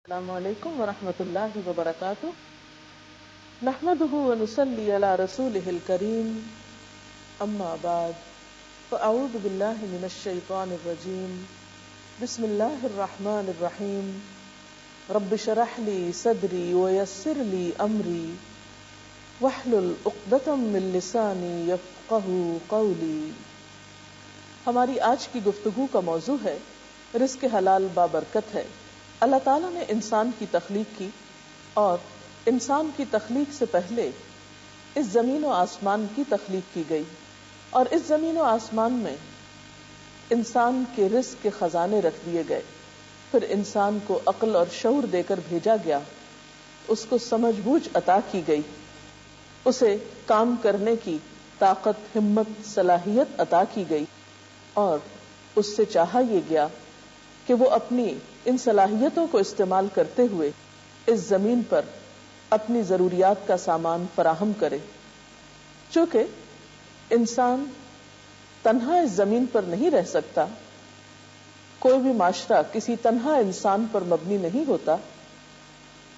السلام علیکم ورحمۃ اللہ وبرکاتہ نحمده ونصلي على رسوله الكريم اما بعد فاعوذ باللہ من الشیطان الرجیم بسم اللہ الرحمن الرحیم رب اشرح لي صدری ويسر لي امری واحلل عقدۃ من لسانی یفقهوا قولی۔ ہماری آج کی گفتگو کا موضوع ہے رزق حلال بابرکت ہے۔ اللہ تعالیٰ نے انسان کی تخلیق کی اور انسان کی تخلیق سے پہلے اس زمین و آسمان کی تخلیق کی گئی، اور اس زمین و آسمان میں انسان کے رزق کے خزانے رکھ دیے گئے۔ پھر انسان کو عقل اور شعور دے کر بھیجا گیا، اس کو سمجھ بوجھ عطا کی گئی، اسے کام کرنے کی طاقت، ہمت، صلاحیت عطا کی گئی، اور اس سے چاہا یہ گیا کہ وہ اپنی ان صلاحیتوں کو استعمال کرتے ہوئے اس زمین پر اپنی ضروریات کا سامان فراہم کرے۔ چونکہ انسان تنہا اس زمین پر نہیں رہ سکتا، کوئی بھی معاشرہ کسی تنہا انسان پر مبنی نہیں ہوتا،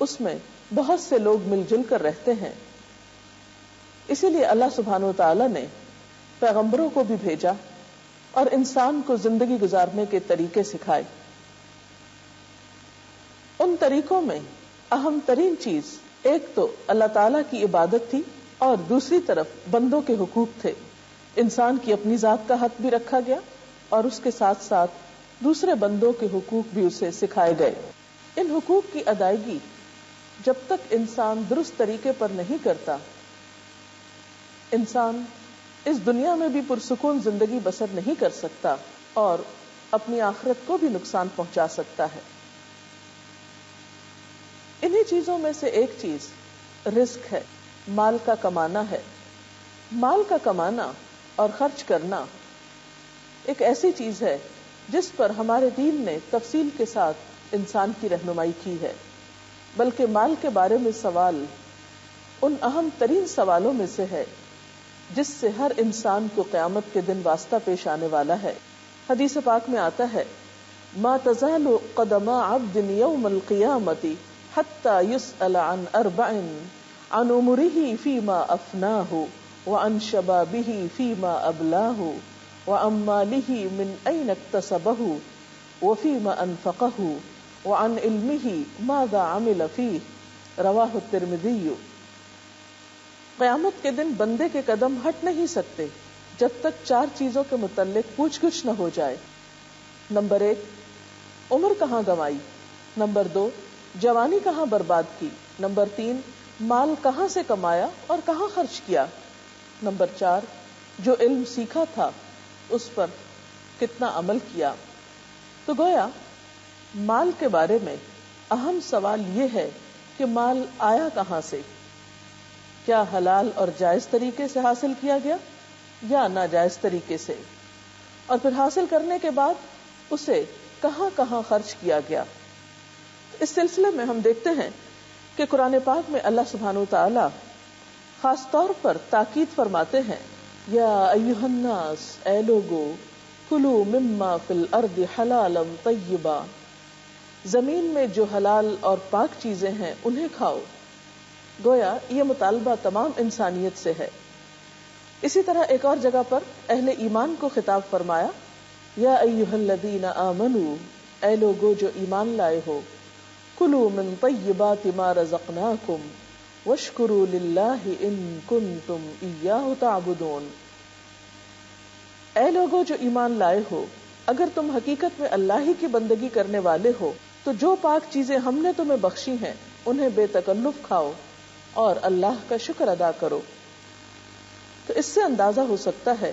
اس میں بہت سے لوگ مل جل کر رہتے ہیں۔ اسی لیے اللہ سبحانہ وتعالی نے پیغمبروں کو بھی بھیجا اور انسان کو زندگی گزارنے کے طریقے سکھائے۔ ان طریقوں میں اہم ترین چیز ایک تو اللہ تعالیٰ کی عبادت تھی، اور دوسری طرف بندوں کے حقوق تھے۔ انسان کی اپنی ذات کا حق بھی رکھا گیا، اور اس کے ساتھ ساتھ دوسرے بندوں کے حقوق بھی اسے سکھائے گئے۔ ان حقوق کی ادائیگی جب تک انسان درست طریقے پر نہیں کرتا، انسان اس دنیا میں بھی پرسکون زندگی بسر نہیں کر سکتا اور اپنی آخرت کو بھی نقصان پہنچا سکتا ہے۔ انہی چیزوں میں سے ایک چیز رزق ہے، مال کا کمانا ہے۔ مال کا کمانا اور خرچ کرنا ایک ایسی چیز ہے جس پر ہمارے دین نے تفصیل کے ساتھ انسان کی رہنمائی کی ہے، بلکہ مال کے بارے میں سوال ان اہم ترین سوالوں میں سے ہے جس سے ہر انسان کو قیامت کے دن واسطہ پیش آنے والا ہے۔ حدیث پاک میں آتا ہے، ما تزال قدم عبد یوم القیامت حتی یسأل عن اربع، عن عمره فیما افناہ، وعن شبابہ فیما ابلاہ، وعن مالہ من این اکتسبہ، وفیما انفقہ، وعن علمہ ماذا عمل فیہ، رواہ الترمذی۔ قیامت کے دن بندے کے قدم ہٹ نہیں سکتے جب تک چار چیزوں کے متعلق پوچھ گچھ نہ ہو جائے۔ نمبر 1، عمر کہاں گنوائی؟ نمبر 2، جوانی کہاں برباد کی؟ نمبر 3، مال کہاں سے کمایا اور کہاں خرچ کیا؟ نمبر 4، جو علم سیکھا تھا اس پر کتنا عمل کیا؟ تو گویا مال کے بارے میں اہم سوال یہ ہے کہ مال آیا کہاں سے؟ کیا حلال اور جائز طریقے سے حاصل کیا گیا یا ناجائز طریقے سے؟ اور پھر حاصل کرنے کے بعد اسے کہاں کہاں خرچ کیا گیا؟ اس سلسلے میں ہم دیکھتے ہیں کہ قرآن پاک میں اللہ سبحانہ وتعالی خاص طور پر تاکید فرماتے ہیں، یا ایھا الناس، اے لوگو، کلوا مما فی الارض حلالا طیبا، زمین میں جو حلال اور پاک چیزیں ہیں انہیں کھاؤ۔ گویا یہ مطالبہ تمام انسانیت سے ہے۔ اسی طرح ایک اور جگہ پر اہل ایمان کو خطاب فرمایا، یا ایھا الذین آمنوا، اے لوگو جو ایمان لائے ہو، کلوا من طیبات ما رزقناکم واشکروا للہ ان کنتم ایاہ تعبدون۔ اے لوگو جو ایمان لائے ہو، اگر تم حقیقت میں اللہ ہی کی بندگی کرنے والے ہو تو جو پاک چیزیں ہم نے تمہیں بخشی ہیں انہیں بے تکلف کھاؤ اور اللہ کا شکر ادا کرو۔ تو اس سے اندازہ ہو سکتا ہے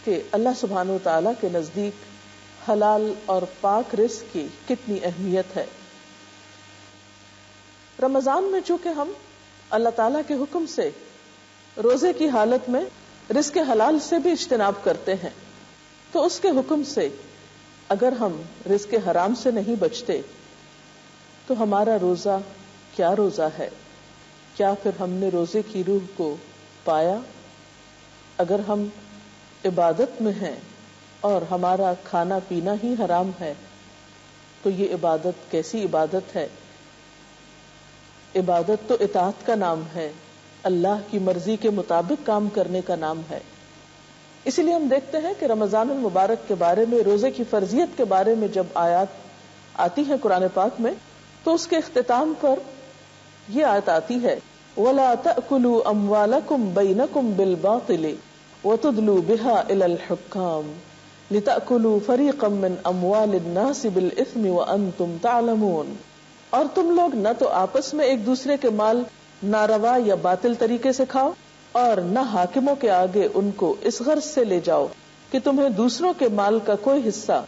کہ اللہ سبحانہ وتعالی کے نزدیک حلال اور پاک رزق کی کتنی اہمیت ہے۔ رمضان میں چونکہ ہم اللہ تعالیٰ کے حکم سے روزے کی حالت میں رزق حلال سے بھی اجتناب کرتے ہیں، تو اس کے حکم سے اگر ہم رزق حرام سے نہیں بچتے تو ہمارا روزہ کیا روزہ ہے؟ کیا پھر ہم نے روزے کی روح کو پایا؟ اگر ہم عبادت میں ہیں اور ہمارا کھانا پینا ہی حرام ہے تو یہ عبادت کیسی عبادت ہے عبادت تو اطاعت کا نام ہے، اللہ کی مرضی کے مطابق کام کرنے کا نام ہے. اسی لیے ہم دیکھتے ہیں کہ رمضان المبارک کے بارے میں، روزے کی فرضیت کے بارے میں جب آیات آتی ہیں قرآن پاک میں، تو اس کے اختتام پر یہ آیت آتی ہے وَلَا تَأْكُلُوا أَمْوَالَكُمْ بَيْنَكُمْ بِالْبَاطِلِ وَتُدْلُوا بِهَا إِلَى الْحُكَّامِ لِتَأْكُلُوا فَرِيقًا مِّنْ أَمْوَالِ النَّاسِ بِالْإِثْمِ وَأَنْتُمْ تَعْلَمُونَ. اور تم لوگ نہ تو آپس میں ایک دوسرے کے مال ناروا یا باطل طریقے سے کھاؤ، اور نہ حاکموں کے آگے ان کو اس غرض سے لے جاؤ کہ تمہیں دوسروں کے مال کا کوئی حصہ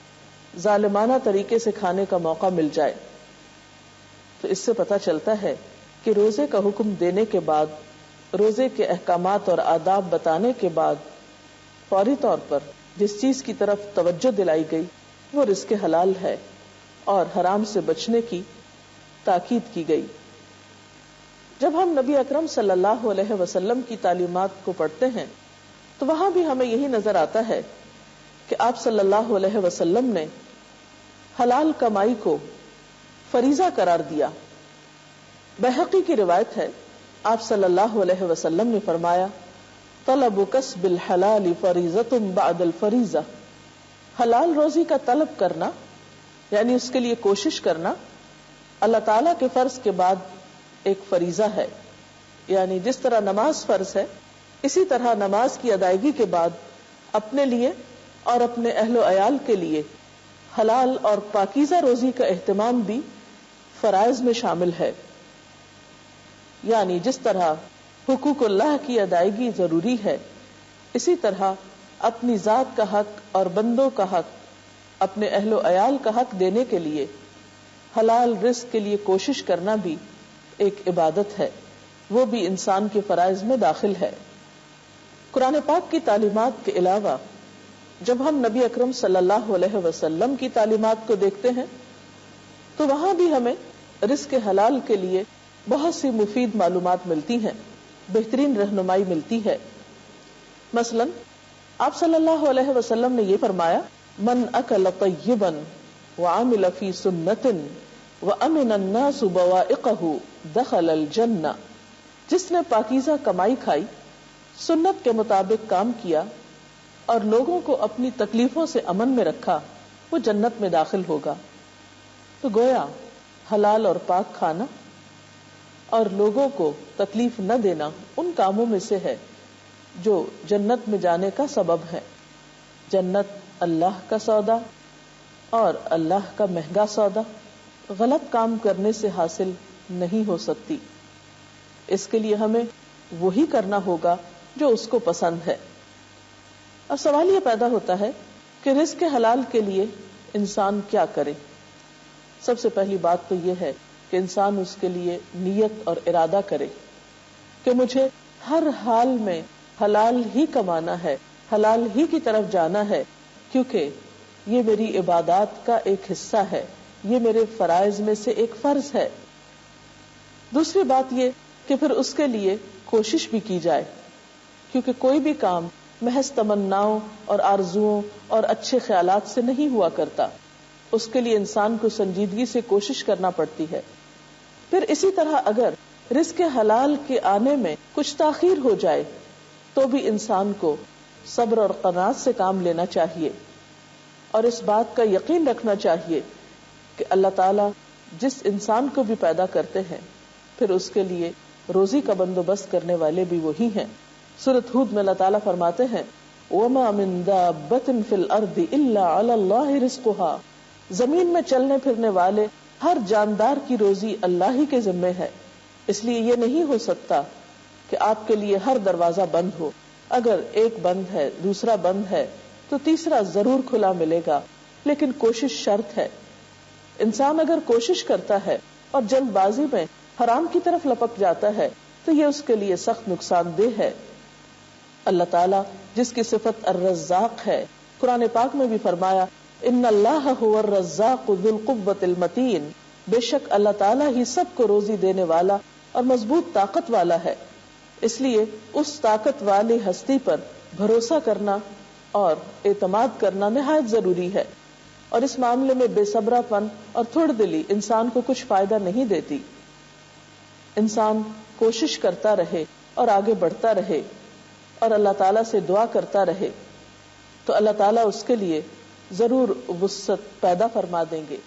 ظالمانہ طریقے سے کھانے کا موقع مل جائے. تو اس سے پتہ چلتا ہے کہ روزے کا حکم دینے کے بعد، روزے کے احکامات اور آداب بتانے کے بعد، فوری طور پر جس چیز کی طرف توجہ دلائی گئی وہ رزق حلال ہے اور حرام سے بچنے کی تاکید کی گئی. جب ہم نبی اکرم صلی اللہ علیہ وسلم کی تعلیمات کو پڑھتے ہیں تو وہاں بھی ہمیں یہی نظر آتا ہے کہ آپ صلی اللہ علیہ وسلم نے حلال کمائی کو فریضہ قرار دیا. بہقی کی روایت ہے، آپ صلی اللہ علیہ وسلم نے فرمایا طلب کسب الحلال فریضۃ بعد الفریضہ. حلال روزی کا طلب کرنا یعنی اس کے لیے کوشش کرنا اللہ تعالی کے فرض کے بعد ایک فریضہ ہے. یعنی جس طرح نماز فرض ہے، اسی طرح نماز کی ادائیگی کے بعد اپنے لیے اور اپنے اہل و عیال کے لیے حلال اور پاکیزہ روزی کا اہتمام بھی فرائض میں شامل ہے. یعنی جس طرح حقوق اللہ کی ادائیگی ضروری ہے، اسی طرح اپنی ذات کا حق اور بندوں کا حق، اپنے اہل و عیال کا حق دینے کے لیے حلال رزق کے لیے کوشش کرنا بھی ایک عبادت ہے، وہ بھی انسان کے فرائض میں داخل ہے. قرآن پاک کی تعلیمات کے علاوہ جب ہم نبی اکرم صلی اللہ علیہ وسلم کی تعلیمات کو دیکھتے ہیں تو وہاں بھی ہمیں رزق حلال کے لیے بہت سی مفید معلومات ملتی ہیں، بہترین رہنمائی ملتی ہے. مثلا آپ صلی اللہ علیہ وسلم نے یہ فرمایا من اکل طیبا وعمل فی سنت وامن الناس بوائقہ دخل الجنہ. جس نے پاکیزہ کمائی کھائی، سنت کے مطابق کام کیا اور لوگوں کو اپنی تکلیفوں سے امن میں رکھا، وہ جنت میں داخل ہوگا. تو گویا حلال اور پاک کھانا اور لوگوں کو تکلیف نہ دینا ان کاموں میں سے ہے جو جنت میں جانے کا سبب ہے. جنت اللہ کا سودا اور اللہ کا مہنگا سودا غلط کام کرنے سے حاصل نہیں ہو سکتی. اس کے لیے ہمیں وہی کرنا ہوگا جو اس کو پسند ہے. اب سوال یہ پیدا ہوتا ہے کہ رزق حلال کے لیے انسان کیا کرے. سب سے پہلی بات تو یہ ہے کہ انسان اس کے لیے نیت اور ارادہ کرے کہ مجھے ہر حال میں حلال ہی کمانا ہے، حلال ہی کی طرف جانا ہے، کیونکہ یہ میری عبادات کا ایک حصہ ہے، یہ میرے فرائض میں سے ایک فرض ہے. دوسری بات یہ کہ پھر اس کے لیے کوشش بھی کی جائے، کیونکہ کوئی بھی کام محض تمناؤں اور آرزوؤں اور اچھے خیالات سے نہیں ہوا کرتا. اس کے لیے انسان کو سنجیدگی سے کوشش کرنا پڑتی ہے. پھر اسی طرح اگر رزق حلال کے آنے میں کچھ تاخیر ہو جائے تو بھی انسان کو صبر اور قناعت سے کام لینا چاہیے، اور اس بات کا یقین رکھنا چاہیے کہ اللہ تعالیٰ جس انسان کو بھی پیدا کرتے ہیں پھر اس کے لیے روزی کا بندوبست کرنے والے بھی وہی ہیں. سورۃ ہود میں اللہ تعالیٰ فرماتے ہیں وَمَا مِن دَابَّةٍ فِي الْأَرْضِ إِلَّا عَلَى اللَّهِ رِزْقُهَا. زمین میں چلنے پھرنے والے ہر جاندار کی روزی اللہ ہی کے ذمے ہے. اس لیے یہ نہیں ہو سکتا کہ آپ کے لیے ہر دروازہ بند ہو. اگر ایک بند ہے، دوسرا بند ہے تو تیسرا ضرور کھلا ملے گا، لیکن کوشش شرط ہے. انسان اگر کوشش کرتا ہے اور جلد بازی میں حرام کی طرف لپک جاتا ہے تو یہ اس کے لیے سخت نقصان دہ ہے. اللہ تعالیٰ جس کی صفت الرزاق ہے، قرآن پاک میں بھی فرمایا ان اللہ هو الرزاق ذو القوة المتین. بے شک اللہ تعالیٰ ہی سب کو روزی دینے والا اور مضبوط طاقت والا ہے. اس لیے اس طاقت والی ہستی پر بھروسہ کرنا اور اعتماد کرنا نہایت ضروری ہے، اور اس معاملے میں بے صبرا پن اور تھوڑ دلی انسان کو کچھ فائدہ نہیں دیتی. انسان کوشش کرتا رہے اور آگے بڑھتا رہے اور اللہ تعالیٰ سے دعا کرتا رہے تو اللہ تعالیٰ اس کے لیے ضرور وسعت پیدا فرما دیں گے.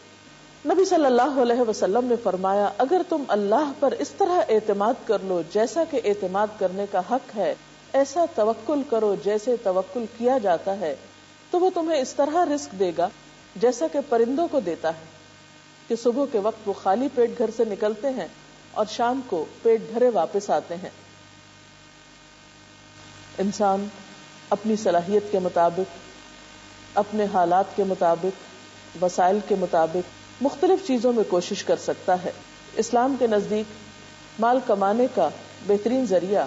نبی صلی اللہ علیہ وسلم نے فرمایا اگر تم اللہ پر اس طرح اعتماد کر لو جیسا کہ اعتماد کرنے کا حق ہے, ایسا توکل کرو جیسے توکل کیا جاتا ہے, تو وہ تمہیں اس طرح رزق دے گا جیسا کہ پرندوں کو دیتا ہے کہ صبح کے وقت وہ خالی پیٹ گھر سے نکلتے ہیں اور شام کو پیٹ بھرے واپس آتے ہیں. انسان اپنی صلاحیت کے مطابق, اپنے حالات کے مطابق, وسائل کے مطابق مختلف چیزوں میں کوشش کر سکتا ہے. اسلام کے نزدیک مال کمانے کا بہترین ذریعہ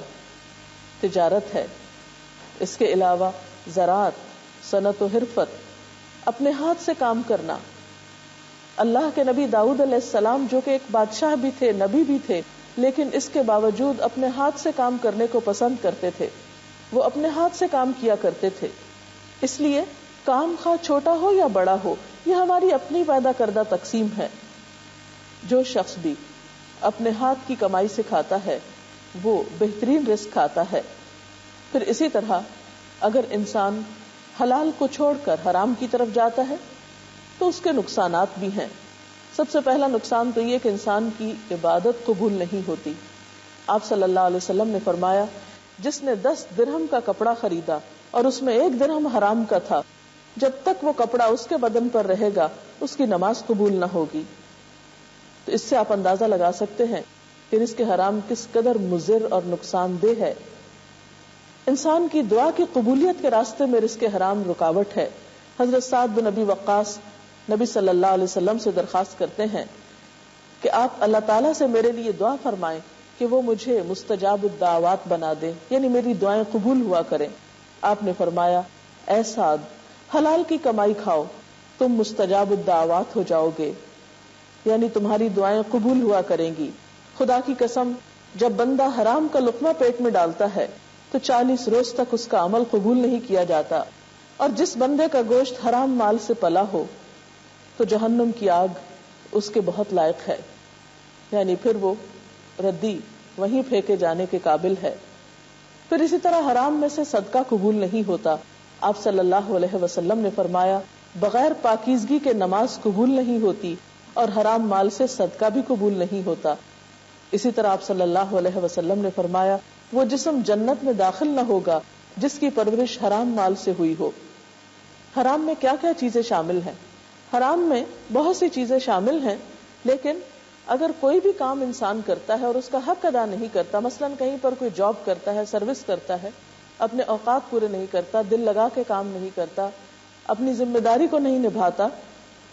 تجارت ہے. اس کے علاوہ زراعت, صنعت و حرفت, اپنے ہاتھ سے کام کرنا. اللہ کے نبی داؤد علیہ السلام جو کہ ایک بادشاہ بھی تھے, نبی بھی تھے, لیکن اس کے باوجود اپنے ہاتھ سے کام کرنے کو پسند کرتے تھے. وہ اپنے ہاتھ سے کام کیا کرتے تھے. اس لیے کام خواہ چھوٹا ہو یا بڑا ہو, یہ ہماری اپنی پیدا کردہ تقسیم ہے. جو شخص بھی اپنے ہاتھ کی کمائی سے کھاتا ہے وہ بہترین رزق کھاتا ہے. پھر اسی طرح اگر انسان حلال کو چھوڑ کر حرام کی طرف جاتا ہے تو اس کے نقصانات بھی ہیں. سب سے پہلا نقصان تو یہ کہ انسان کی عبادت قبول نہیں ہوتی. آپ صلی اللہ علیہ وسلم نے فرمایا جس نے 10 درہم کا کپڑا خریدا اور اس میں 1 درہم حرام کا تھا, جب تک وہ کپڑا اس کے بدن پر رہے گا اس کی نماز قبول نہ ہوگی. تو اس سے آپ اندازہ لگا سکتے ہیں کہ رزق حرام کس قدر مضر اور نقصان دہ ہے. انسان کی دعا کی قبولیت کے راستے میں رزق حرام رکاوٹ ہے. حضرت سعد بن ابی وقاص نبی صلی اللہ علیہ وسلم سے درخواست کرتے ہیں کہ آپ اللہ تعالیٰ سے میرے لیے دعا فرمائیں کہ وہ مجھے مستجاب الدعوات بنا دے, یعنی میری دعائیں قبول ہوا کریں. آپ نے فرمایا اے سعد حلال کی کمائی کھاؤ, تم مستجاب الدعوات ہو جاؤ گے, یعنی تمہاری دعائیں قبول ہوا کریں گی. خدا کی قسم جب بندہ حرام کا لقمہ پیٹ میں ڈالتا ہے تو 40 روز تک اس کا عمل قبول نہیں کیا جاتا. اور جس بندے کا گوشت حرام مال سے پلا ہو تو جہنم کی آگ اس کے بہت لائق ہے, یعنی پھر وہ ردی وہیں پھینکے جانے کے قابل ہے. پھر اسی طرح حرام میں سے صدقہ قبول نہیں ہوتا. آپ صلی اللہ علیہ وسلم نے فرمایا بغیر پاکیزگی کے نماز قبول نہیں ہوتی اور حرام مال سے صدقہ بھی قبول نہیں ہوتا. اسی طرح آپ صلی اللہ علیہ وسلم نے فرمایا وہ جسم جنت میں داخل نہ ہوگا جس کی پرورش حرام مال سے ہوئی ہو. حرام میں کیا کیا چیزیں شامل ہیں؟ حرام میں بہت سی چیزیں شامل ہیں, لیکن اگر کوئی بھی کام انسان کرتا ہے اور اس کا حق ادا نہیں کرتا, مثلا کہیں پر کوئی جاب کرتا ہے, سروس کرتا ہے, اپنے اوقات پورے نہیں کرتا, دل لگا کے کام نہیں کرتا, اپنی ذمہ داری کو نہیں نبھاتا,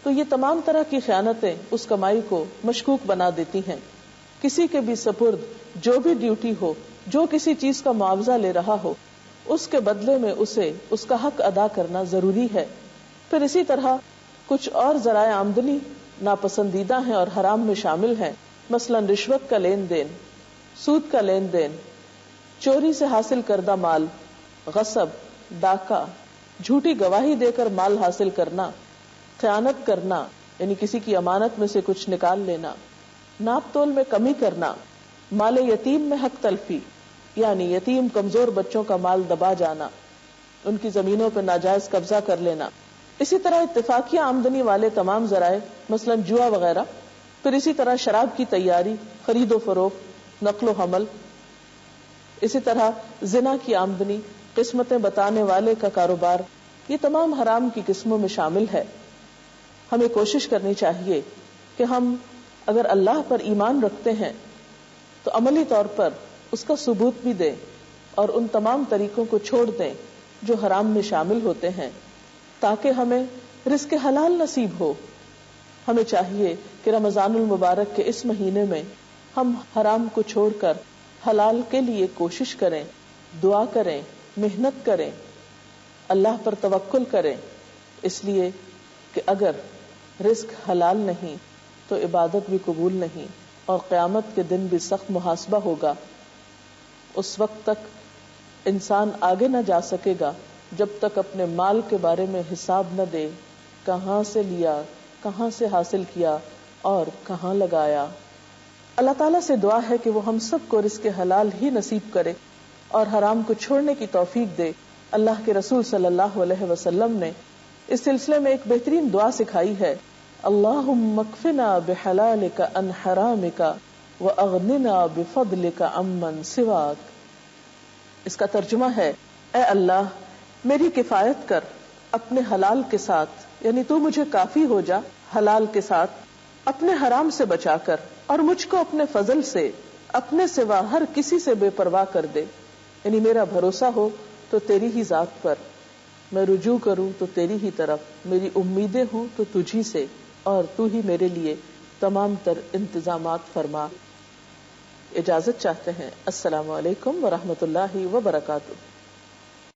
تو یہ تمام طرح کی خیانتیں اس کمائی کو مشکوک بنا دیتی ہیں. کسی کے بھی سپرد جو بھی ڈیوٹی ہو, جو کسی چیز کا معاوضہ لے رہا ہو, اس کے بدلے میں اسے اس کا حق ادا کرنا ضروری ہے. پھر اسی طرح کچھ اور ذرائع آمدنی ناپسندیدہ ہیں اور حرام میں شامل ہیں, مثلا رشوت کا لین دین, سود کا لین دین, چوری سے حاصل کردہ مال, غصب, ڈاکہ, جھوٹی گواہی دے کر مال حاصل کرنا, خیانت کرنا یعنی کسی کی امانت میں سے کچھ نکال لینا, ناپ تول میں کمی کرنا, مال یتیم میں حق تلفی یعنی یتیم کمزور بچوں کا مال دبا جانا, ان کی زمینوں پہ ناجائز قبضہ کر لینا. اسی طرح اتفاقیہ آمدنی والے تمام ذرائع مثلا جوا وغیرہ. پھر اسی طرح شراب کی تیاری, خرید و فروخت, نقل و حمل. اسی طرح زنا کی آمدنی, قسمتیں بتانے والے کا کاروبار, یہ تمام حرام کی قسموں میں شامل ہے. ہمیں کوشش کرنی چاہیے کہ ہم اگر اللہ پر ایمان رکھتے ہیں تو عملی طور پر اس کا ثبوت بھی دیں اور ان تمام طریقوں کو چھوڑ دیں جو حرام میں شامل ہوتے ہیں, تاکہ ہمیں رزق حلال نصیب ہو. ہمیں چاہیے کہ رمضان المبارک کے اس مہینے میں ہم حرام کو چھوڑ کر حلال کے لیے کوشش کریں, دعا کریں, محنت کریں, اللہ پر توکل کریں, اس لیے کہ اگر رزق حلال نہیں تو عبادت بھی قبول نہیں اور قیامت کے دن بھی سخت محاسبہ ہوگا. اس وقت تک انسان آگے نہ جا سکے گا جب تک اپنے مال کے بارے میں حساب نہ دے, کہاں سے لیا, کہاں سے حاصل کیا اور کہاں لگایا. اللہ تعالیٰ سے دعا ہے کہ وہ ہم سب کو رزق حلال ہی نصیب کرے اور حرام کو چھوڑنے کی توفیق دے. اللہ کے رسول صلی اللہ علیہ وسلم نے اس سلسلے میں ایک بہترین دعا سکھائی ہے. اللہم اکفنا بحلالک عن حرامک واغننا بفضلک عمن سواک. اس کا ترجمہ ہے، اے اللہ میری کفایت کر اپنے حلال کے ساتھ، یعنی تو مجھے کافی ہو جا حلال کے ساتھ، اپنے حرام سے بچا کر، اور مجھ کو اپنے فضل سے اپنے سوا ہر کسی سے بے پرواہ کر دے. یعنی میرا بھروسہ ہو تو تیری ہی ذات پر، میں رجوع کروں تو تیری ہی طرف، میری امیدیں ہوں تو تجھی سے، اور تو ہی میرے لیے تمام تر انتظامات فرما. اجازت چاہتے ہیں. السلام علیکم ورحمۃ اللہ وبرکاتہ.